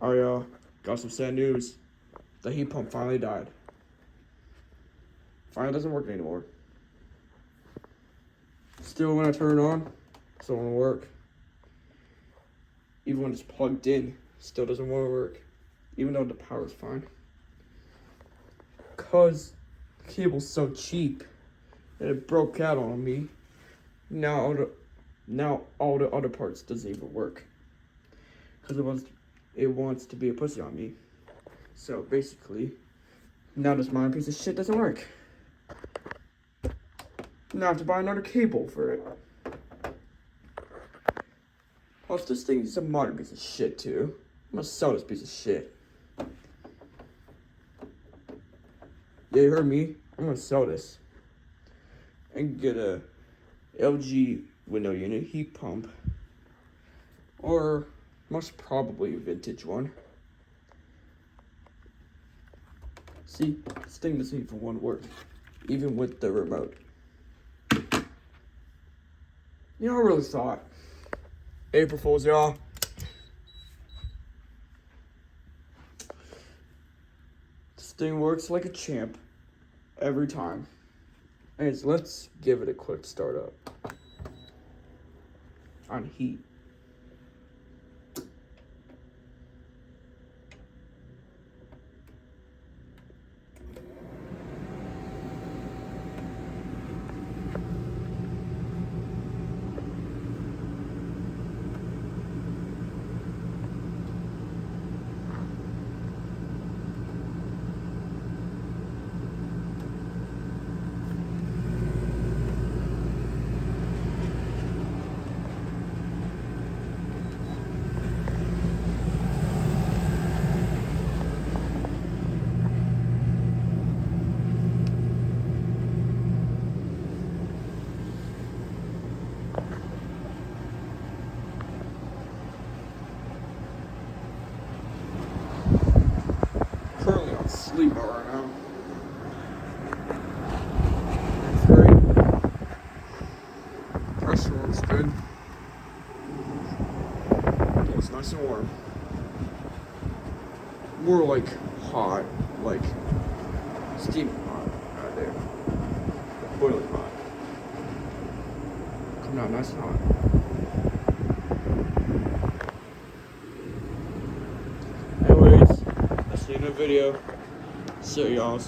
I got some sad news. The heat pump finally died. Finally doesn't work anymore. Still, when I turn it on, still won't work. Even when it's plugged in, still doesn't want to work. Even though the power's fine. Cause the cable's so cheap and it broke out on me. Now all the other parts doesn't even work. Cause it wants to be a pussy on me. So basically, now this modern piece of shit doesn't work. Now I have to buy another cable for it. Plus, this thing is a modern piece of shit too. I'm gonna sell this piece of shit. Yeah, you heard me. I'm gonna sell this and get a LG window unit heat pump, or most probably a vintage one. See, this thing doesn't even want to work, even with the remote. You know, I really thought. April Fools, y'all. This thing works like a champ every time. Anyways, let's give it a quick start up on heat. Currently on sleep mode right now. It's great. Pressure looks good. Yeah, it's nice and warm. More like hot, like steaming hot out there. Boiling hot. Coming out nice and hot. Anyways, that's the end of the video. See y'all.